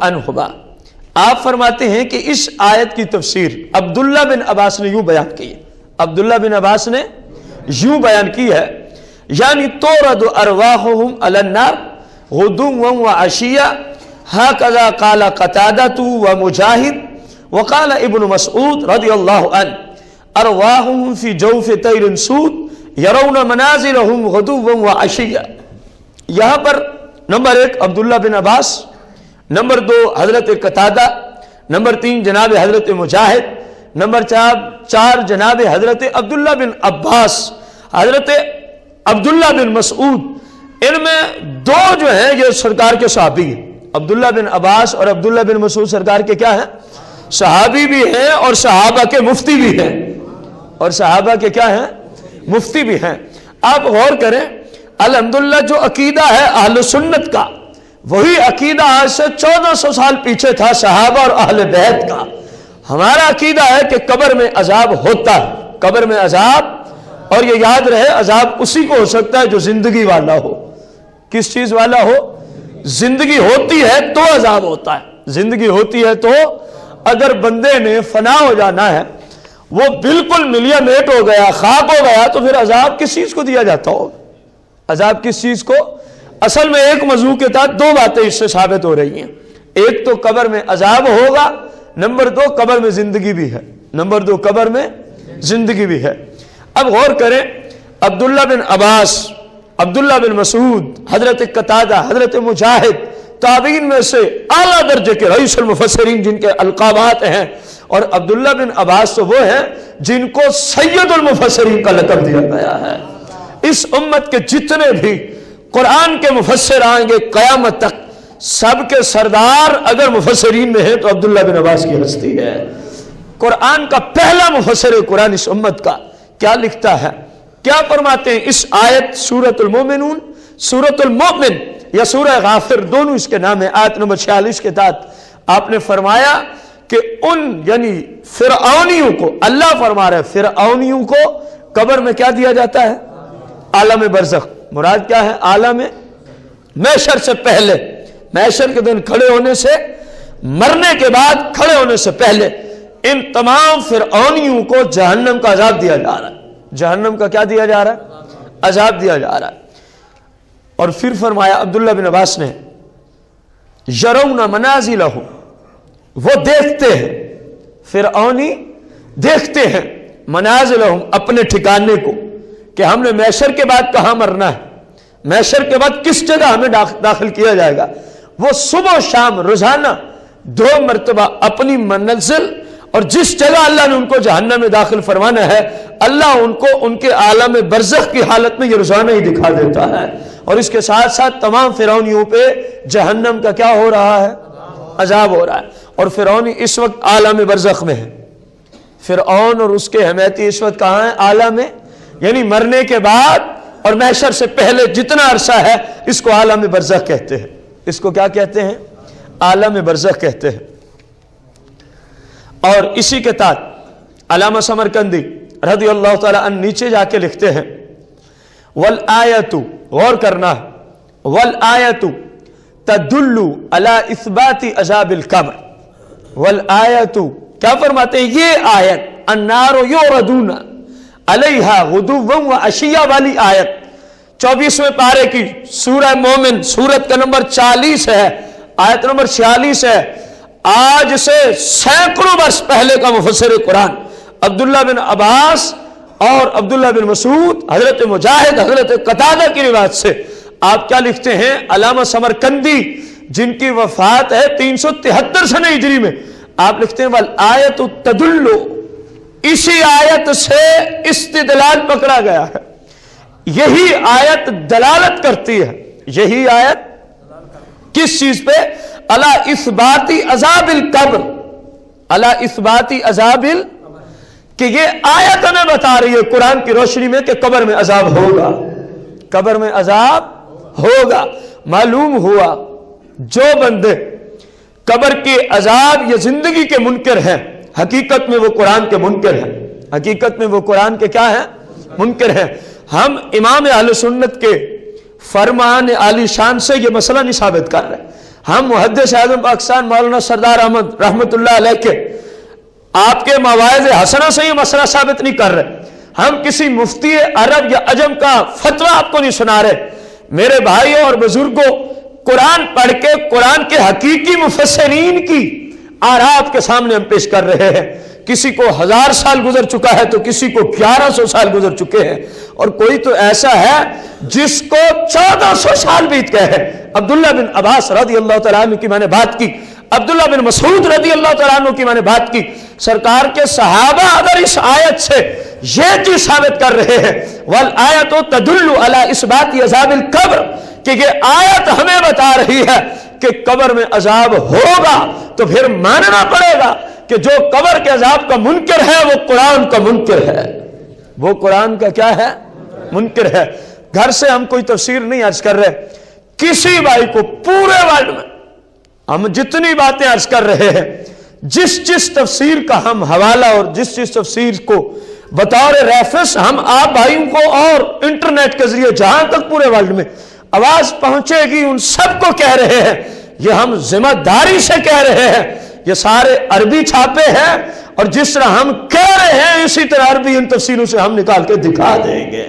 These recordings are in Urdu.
عنہما، آپ فرماتے ہیں کہ اس آیت کی تفسیر عبداللہ بن عباس نے یوں بیان کی ہے، عبداللہ بن عباس نے یوں بیان کی ہے، یعنی تورد ارواحہم علی النار غدوا وعشیا، ہکذا قال قتادہ ومجاہد وقال ابن مسعود رضی اللہ عنہ ارواحہم فی جوف طیر سود یرون منازلہم غدوا وعشیا۔ یہاں پر نمبر 1 عبداللہ بن عباس، نمبر 2 حضرت قتادہ، نمبر 3 جناب حضرت مجاہد، نمبر 4 جناب حضرت عبداللہ بن عباس، حضرت عبداللہ بن مسعود، ان میں 2 جو ہیں یہ سرکار کے صحابی ہیں، عبداللہ بن عباس اور عبداللہ بن مسعود سرکار کے کیا ہیں؟ صحابی بھی ہیں اور صحابہ کے مفتی بھی ہیں، اور صحابہ کے کیا ہیں؟ مفتی بھی ہیں۔ آپ غور کریں، الحمدللہ جو عقیدہ ہے اہل سنت کا، وہی عقیدہ آج سے 1400 سال پیچھے تھا صحابہ اور اہل بیت کا۔ ہمارا عقیدہ ہے کہ قبر میں عذاب ہوتا ہے، قبر میں عذاب، اور یہ یاد رہے عذاب اسی کو ہو سکتا ہے جو زندگی والا ہو۔ کس چیز والا ہو؟ زندگی ہوتی ہے تو عذاب ہوتا ہے، زندگی ہوتی ہے تو۔ اگر بندے نے فنا ہو جانا ہے، وہ بالکل ملیا میٹ ہو گیا، خاک ہو گیا، تو پھر عذاب کس چیز کو دیا جاتا ہو؟ عذاب کس چیز کو؟ اصل میں ایک موضوع کے تحت 2 باتیں اس سے ثابت ہو رہی ہیں، ایک تو قبر میں عذاب ہوگا، نمبر 2 قبر میں زندگی بھی ہے، نمبر 2 قبر میں زندگی بھی ہے۔ اب غور کریں، عبداللہ بن عباس، عبداللہ بن مسعود، حضرت قتادہ، حضرت مجاہد، تابعین میں سے اعلیٰ درجے کے رئیس المفسرین جن کے القابات ہیں، اور عبداللہ بن عباس تو وہ ہیں جن کو سید المفسرین کا لقب دیا گیا ہے۔ اس امت کے جتنے بھی قرآن کے مفسر آئیں گے قیامت تک، سب کے سردار اگر مفسرین میں ہیں تو عبداللہ بن عباس کی ہستی ہے۔ قرآن کا پہلا مفسر قرآن اس امت کا کیا لکھتا ہے، کیا فرماتے ہیں؟ اس آیت سورۃ المومنون، سورۃ المؤمن یا سورہ غافر دونوں اس کے نام ہے، آیت نمبر 46 کے تحت آپ نے فرمایا کہ ان یعنی فرعونیوں کو، اللہ فرما رہے فرعونیوں کو قبر میں کیا دیا جاتا ہے؟ عالم برزخ۔ مراد کیا ہے؟ عالم محشر سے پہلے، محشر کے دن کھڑے ہونے سے، مرنے کے بعد کھڑے ہونے سے پہلے ان تمام فرعونیوں کو جہنم کا عذاب دیا جا رہا ہے۔ جہنم کا کیا دیا جا رہا ہے؟ عذاب دیا جا رہا ہے۔ اور پھر فرمایا عبداللہ بن عباس نے، یرون منازلہم، وہ دیکھتے ہیں، فرعونی دیکھتے ہیں منازلہم، اپنے ٹھکانے کو، کہ ہم نے محشر کے بعد کہاں مرنا ہے، محشر کے بعد کس جگہ ہمیں داخل کیا جائے گا۔ وہ صبح و شام روزانہ 2 مرتبہ اپنی منزل اور جس جگہ اللہ نے ان کو جہنم میں داخل فرمانا ہے، اللہ ان کو ان کے عالم برزخ کی حالت میں یہ روزانہ ہی دکھا دیتا ہے۔ اور اس کے ساتھ ساتھ تمام فرعونیوں پہ جہنم کا کیا ہو رہا ہے؟ عذاب ہو رہا ہے۔ اور فرعونی اس وقت عالم برزخ میں ہے، فرعون اور اس کے حمیتی اس وقت کہاں ہیں؟ عالم، یعنی مرنے کے بعد اور محشر سے پہلے جتنا عرصہ ہے اس کو عالم برزخ کہتے ہیں۔ اس کو کیا کہتے ہیں؟ عالم برزخ کہتے ہیں۔ اور اسی کے تحت علامہ سمرقندی رضی اللہ تعالی عنہ نیچے جا کے لکھتے ہیں، والآیت، غور کرنا، والآیت تدل علی اثبات عذاب القبر۔ والآیت، کیا فرماتے ہیں؟ یہ آیت النار یعرضون علیہا غدوا وعشیا والی آیت 24ویں پارے کی سورہ مومن، سورت کا نمبر 40 ہے، آیت نمبر 46 ہے۔ آج سے سینکڑوں برس پہلے کا مفسر قرآن عبداللہ بن عباس اور عبداللہ بن مسعود، حضرت مجاہد، حضرت قتادہ کی روایت سے آپ کیا لکھتے ہیں؟ علامہ سمرقندی جن کی وفات ہے 373 سنہ ہجری میں، آپ لکھتے ہیں والآیت تدل، اسی آیت سے استدلال پکڑا گیا ہے، یہی آیت دلالت کرتی ہے، یہی آیت کس چیز پہ؟ علی اثبات عذاب القبر، علی اثبات عذاب کہ یہ آیت ہمیں بتا رہی ہے قرآن کی روشنی میں کہ قبر میں عذاب ہوگا، قبر میں عذاب ہوگا۔ معلوم ہوا جو بندے قبر کے عذاب یا زندگی کے منکر ہیں، حقیقت میں وہ قرآن کے منکر ہیں، حقیقت میں وہ قرآن کے کیا ہیں؟ منکر ہیں۔ ہم امام اہل سنت کے فرمان عالی شان سے یہ مسئلہ نہیں ثابت کر رہے، ہم محدث اعظم پاکستان مولانا سردار احمد رحمت اللہ علیہ کے آپ کے مواعظ حسنہ سے یہ مسئلہ ثابت نہیں کر رہے، ہم کسی مفتی عرب یا عجم کا فتویٰ آپ کو نہیں سنا رہے۔ میرے بھائیوں اور بزرگوں، قرآن پڑھ کے قرآن کے حقیقی مفسرین کی آراء آپ کے سامنے ہم پیش کر رہے ہیں۔ کسی کو 1000 سال گزر چکا ہے تو کسی کو 1100 سال گزر چکے ہیں، اور کوئی تو ایسا ہے جس کو 1400 سال بیت گئے ہیں۔ عبداللہ بن عباس رضی اللہ تعالیٰ عنہ کی میں نے بات کی، عبداللہ بن مسعود رضی اللہ تعالیٰ عنہ کی میں نے بات کی۔ سرکار کے صحابہ اگر اس آیت سے یہ چیز ثابت کر رہے ہیں، وَالْآيَةُ تَدُلُّ عَلَىٰ إِثْبَاتِ عَذَابِ الْقَبْرِ، کہ یہ آیت ہمیں بتا رہی ہے کہ قبر میں عذاب ہوگا، تو پھر ماننا پڑے گا کہ جو قبر کے عذاب کا منکر ہے وہ قرآن کا منکر ہے، وہ قرآن کا کیا ہے؟ منکر ہے۔ گھر سے ہم کوئی تفسیر نہیں عرض کر رہے، کسی بھائی کو پورے ورلڈ میں ہم جتنی باتیں عرض کر رہے ہیں، جس تفسیر کا ہم حوالہ اور جس تفسیر کو بطور ریفرنس ہم آپ بھائیوں کو اور انٹرنیٹ کے ذریعے جہاں تک پورے ورلڈ میں آواز پہنچے گی ان سب کو کہہ رہے ہیں، یہ ہم ذمہ داری سے کہہ رہے ہیں، یہ سارے عربی چھاپے ہیں، اور جس طرح ہم کہہ رہے ہیں اسی طرح عربی ان تفسیروں سے ہم نکال کے دکھا دیں گے۔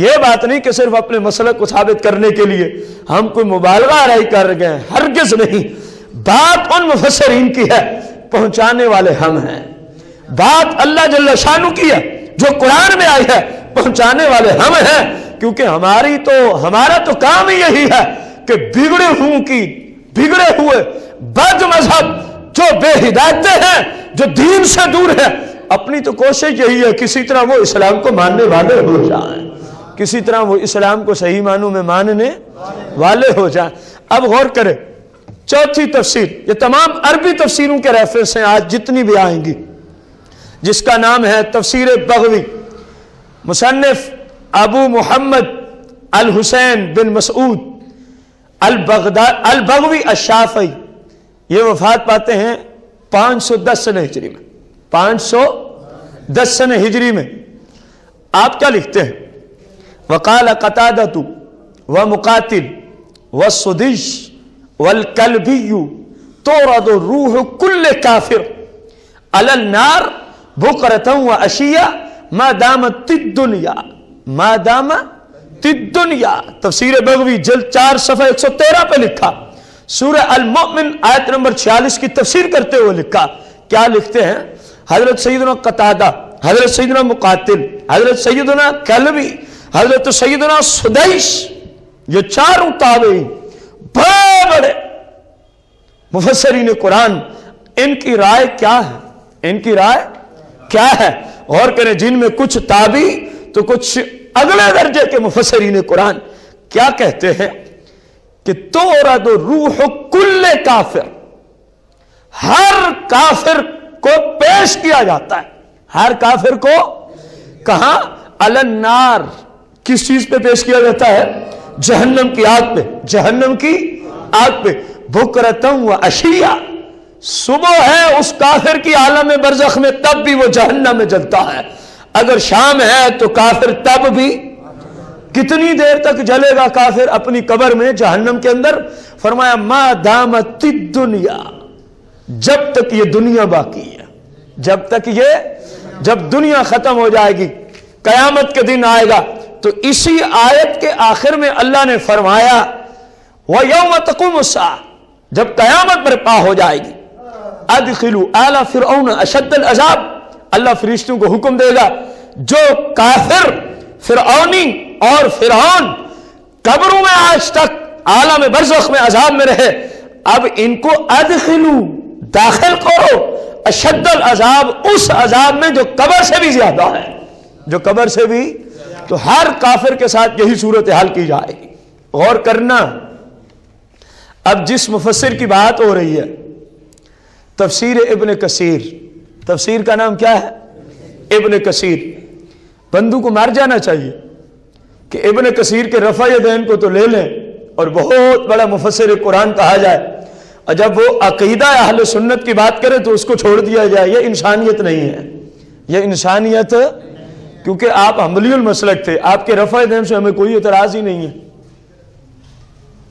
یہ بات نہیں کہ صرف اپنے مسئلہ کو ثابت کرنے کے لیے ہم کوئی مبالغہ رائے کر گئے، ہرگز نہیں۔ بات ان مفسرین کی ہے، پہنچانے والے ہم ہیں۔ بات اللہ جل شانہ کی ہے جو قرآن میں آئی ہے، پہنچانے والے ہم ہیں، کیونکہ ہمارا تو کام ہی یہی ہے کہ بگڑے ہوئے بد مذہب جو بے ہدایتیں ہیں، جو دین سے دور ہے، اپنی تو کوشش یہی ہے کسی طرح وہ اسلام کو ماننے والے ہو جائیں، کسی طرح وہ اسلام کو صحیح معنوں میں ماننے والے ہو جائیں۔ اب غور کریں، چوتھی تفسیر، یہ تمام عربی تفسیروں کے ریفرنس ہیں آج جتنی بھی آئیں گی، جس کا نام ہے تفسیر بغوی، مصنف ابو محمد الحسین بن مسعود البغوی الشافعی، یہ وفات پاتے ہیں 510 سنہ ہجری میں، 510 سنہ ہجری میں۔ آپ کیا لکھتے ہیں؟ وقال قتادۃ ومقاتل والسديش والكلبي تورد روح كل كافر على النار بكرة وعشية ما دامت الدنيا۔ تفسیر بغوی جلد 4 صفحہ 113 پہ لکھا، سورہ المؤمن آیت نمبر 46 کی تفسیر کرتے ہوئے لکھا۔ کیا لکھتے ہیں؟ حضرت سیدنا قتادہ، حضرت سیدنا مقاتل، حضرت سیدنا کلبی، حضرت سیدنا سدیش، یہ چاروں تابعین بڑے بڑے مفسرین قرآن، ان کی رائے کیا ہے؟ ان کی رائے کیا ہے؟ غور کریں، جن میں کچھ تابعی تو کچھ اگلے درجے کے مفسرین قرآن کیا کہتے ہیں کہ تورد روح کل کافر، ہر کافر کو پیش کیا جاتا ہے، ہر کافر کو کہاں؟ علی النار، کس چیز پہ پیش کیا جاتا ہے؟ جہنم کی آگ پہ، جہنم کی آگ پہ، بکرتم و عشیہ، صبح ہے اس کافر کی عالم برزخ میں تب بھی وہ جہنم میں جلتا ہے، اگر شام ہے تو کافر تب بھی کتنی دیر تک جلے گا کافر اپنی قبر میں جہنم کے اندر؟ فرمایا ما دامت الدنیا، جب تک یہ دنیا باقی ہے، جب دنیا ختم ہو جائے گی، قیامت کے دن آئے گا، تو اسی آیت کے آخر میں اللہ نے فرمایا وَيَوْمَ تَقُومُ السَّاعَةُ، جب قیامت برپا ہو جائے گی، ادخلوا آل فرعون اشد العذاب، اللہ فرشتوں کو حکم دے گا جو کافر فرعونی اور فرعون قبروں میں آج تک عالم برزخ میں عذاب میں رہے، اب ان کو ادخلو، داخل کرو، اشد العذاب، اس عذاب میں جو قبر سے بھی زیادہ ہے، جو قبر سے بھی۔ تو ہر کافر کے ساتھ یہی صورتحال کی جائے گی۔ غور کرنا، اب جس مفسر کی بات ہو رہی ہے تفسیر ابن کثیر، تفسیر کا نام کیا ہے؟ ابن کثیر۔ بندوں کو مار جانا چاہیے کہ ابن کثیر کے رفع یدین کو تو لے لیں اور بہت بڑا مفسر قرآن کہا جائے، اور جب وہ عقیدہ اہل سنت کی بات کرے تو اس کو چھوڑ دیا جائے۔ یہ انسانیت نہیں ہے، یہ انسانیت، کیونکہ آپ حنبلی المسلک تھے، آپ کے رفع یدین سے ہمیں کوئی اعتراض ہی نہیں ہے،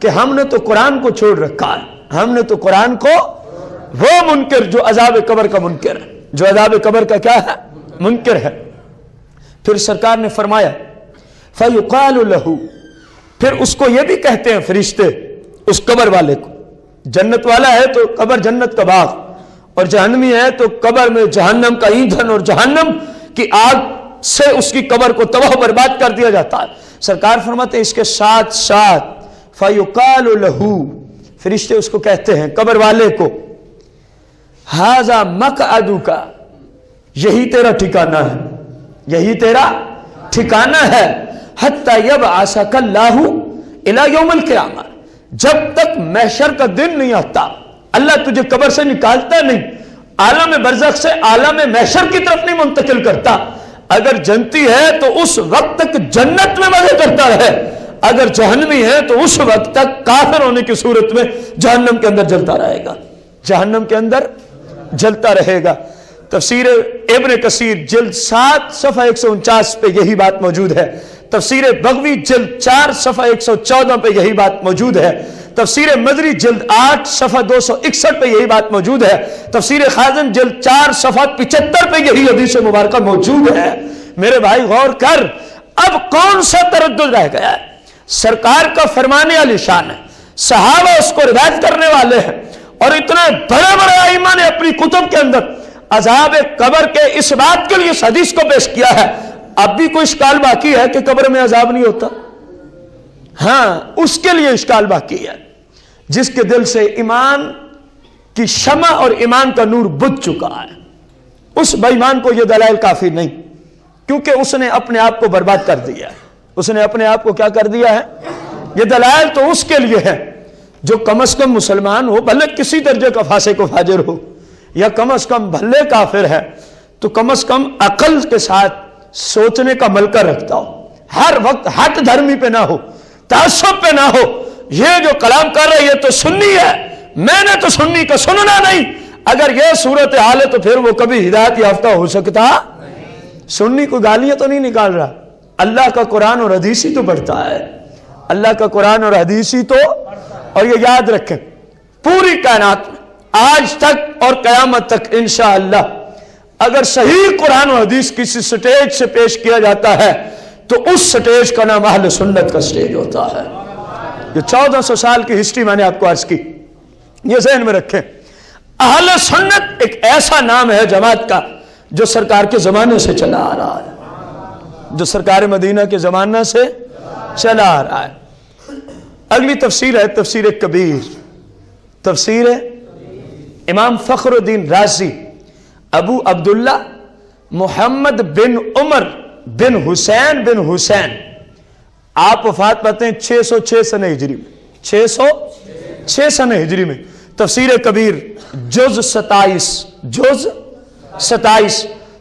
کہ ہم نے تو قرآن کو چھوڑ رکھا ہے, ہم نے تو قرآن کو, وہ منکر جو عذاب قبر کا منکر ہے, جو عذاب قبر کا کیا ہے, منکر ہے. پھر سرکار نے فرمایا فَيُقَالُ لَهُ, پھر اس کو یہ بھی کہتے ہیں فرشتے اس قبر والے کو, جنت والا ہے تو قبر جنت کا باغ, اور جہنمی ہے تو قبر میں جہنم کا ایندھن اور جہنم کی آگ سے اس کی قبر کو تباہ برباد کر دیا جاتا ہے. سرکار فرماتے ہیں اس کے ساتھ ساتھ فَيُقَالُ لَهُ, فرشتے اس کو کہتے ہیں قبر والے کو ہَذَا مَقْعَدُكَ, یہی تیرا ٹھکانہ ہے, یہی تیرا ٹھکانہ ہے, حَتَّى يَبْعَثَكَ اللَّهُ إِلَى يَوْمِ الْقِيَامَةِ, جب تک محشر کا دن نہیں آتا اللہ تجھے قبر سے نکالتا نہیں, عالم برزخ سے عالم محشر کی طرف نہیں منتقل کرتا. اگر جنتی ہے تو اس وقت تک جنت میں مزے کرتا رہے, اگر جہنمی ہے تو اس وقت تک کافر ہونے کی صورت میں جہنم کے اندر جلتا رہے گا, جہنم کے اندر جلتا رہے گا. تفسیر ابن کثیر جلد 7 صفحہ 149 پہ یہی بات موجود ہے. تفسیر بغوی جلد 4 صفحہ 114 پہ یہی بات موجود ہے. تفسیر مدری جلد 8 صفحہ 261 پہ یہی بات موجود ہے. تفسیر خازن جلد 4 صفحہ 75 پہ یہی حدیث مبارکہ موجود ہے. میرے بھائی غور کر, اب کون سا تردد رہ گیا ہے؟ سرکار کا فرمانے علی شان ہے, صحابہ اس کو روایت کرنے والے ہیں, اور اتنے بڑے بڑے ائمہ نے اپنی کتب کے اندر عذاب قبر کے اس بات کے لیے اس حدیث کو پیش کیا ہے. اب بھی کوئی اشکال باقی ہے کہ قبر میں عذاب نہیں ہوتا؟ ہاں, اس کے لیے اشکال باقی ہے جس کے دل سے ایمان کی شمع اور ایمان کا نور بجھ چکا ہے. اس بے ایمان کو یہ دلائل کافی نہیں, کیونکہ اس نے اپنے آپ کو برباد کر دیا ہے. اس نے اپنے آپ کو کیا کر دیا ہے؟ یہ دلائل تو اس کے لیے ہے جو کم از کم مسلمان ہو, بھلے کسی درجے کا فاسق و فاجر ہو, یا کم از کم بھلے کافر ہے تو کم از کم عقل کے ساتھ سوچنے کا ملکہ رکھتا ہو, ہر وقت ہٹ دھرمی پہ نہ ہو, تعصب پہ نہ ہو. یہ جو کلام کر رہا ہے یہ تو سنی ہے, میں نے تو سنی کا سننا نہیں. اگر یہ صورت حال ہے تو پھر وہ کبھی ہدایت یافتہ ہو سکتا. سنی کو گالیاں تو نہیں نکال رہا, اللہ کا قرآن اور حدیث ہی تو پڑھتا ہے, اللہ کا قرآن اور حدیث ہی تو. اور یہ یاد رکھیں, پوری کائنات میں آج تک اور قیامت تک انشاءاللہ اگر صحیح قرآن و حدیث کسی سٹیج سے پیش کیا جاتا ہے تو اس سٹیج کا نام اہل سنت کا سٹیج ہوتا ہے. یہ 1400 سال کی ہسٹری میں نے آپ کو عرض کی, یہ ذہن میں رکھیں. اہل سنت ایک ایسا نام ہے جماعت کا جو سرکار کے زمانے سے چلا آ رہا ہے, جو سرکار مدینہ کے زمانہ سے چلا آ رہا ہے. اگلی تفسیر ہے تفسیر کبیر, تفسیر امام فخر الدین رازی ابو عبداللہ محمد بن عمر بن حسین, آپ وفات پاتے ہیں 606 سنہ ہجری میں, 606 سنہ ہجری میں. تفسیر کبیر جز 27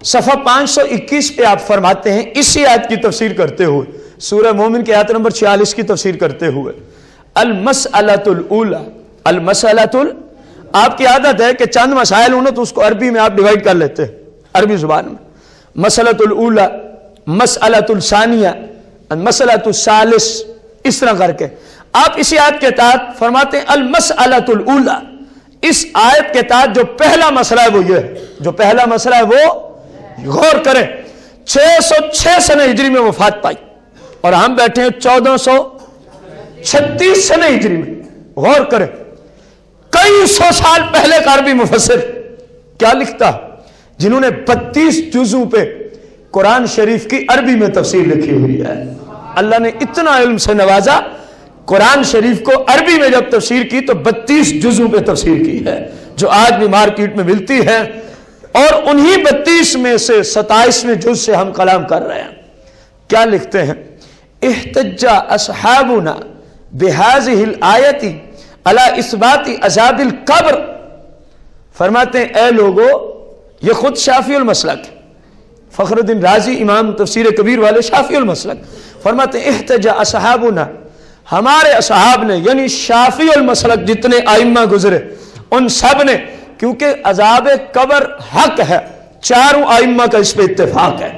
صفحہ 521 پہ آپ فرماتے ہیں اسی آیت کی تفسیر کرتے ہوئے, سورہ مومن کی آیت نمبر 46 کی تفسیر کرتے ہوئے, المسئلۃ الاولی, المسئلۃ آپ کی عادت ہے کہ چند مسائل ہوں تو اس کو عربی میں آپ ڈیوائیڈ کر لیتے ہیں, عربی زبان میں مسئلۃ الاولی, مسئلۃ الثانیہ, مسئلۃ الثالث, اس طرح کر کے آپ اسی آیت کے تحت فرماتے ہیں المسئلۃ الاولی. اس آیت کے تحت جو پہلا مسئلہ ہے وہ یہ ہے, جو پہلا مسئلہ ہے وہ غور کریں, 606 سنہ ہجری میں وفات پائی اور ہم بیٹھے ہیں 1436 سنہ ہجری میں. غور کریں, کئی سو سال پہلے کا عربی مفسر کیا لکھتا, جنہوں نے 32 جزوں پہ قرآن شریف کی عربی میں تفسیر لکھی ہوئی ہے. اللہ نے اتنا علم سے نوازا, قرآن شریف کو عربی میں جب تفسیر کی تو 32 جزوں پہ تفسیر کی ہے جو آج بھی مارکیٹ میں ملتی ہے, اور انہی 32 میں سے 27ویں جز سے ہم کلام کر رہے ہیں. کیا لکھتے ہیں, احتج اصحابنا بهذه الآیت علی اثبات عذاب القبر. فرماتے ہیں اے لوگو, یہ خود شافعی المسلک, فخر الدین رازی امام تفسیر کبیر والے شافعی المسلک, فرماتے ہیں احتج اصحابنا, ہمارے اصحاب نے یعنی شافعی المسلک جتنے ائمہ گزرے ان سب نے, کیونکہ عذاب قبر حق ہے, چاروں ائمہ کا اس پہ اتفاق ہے.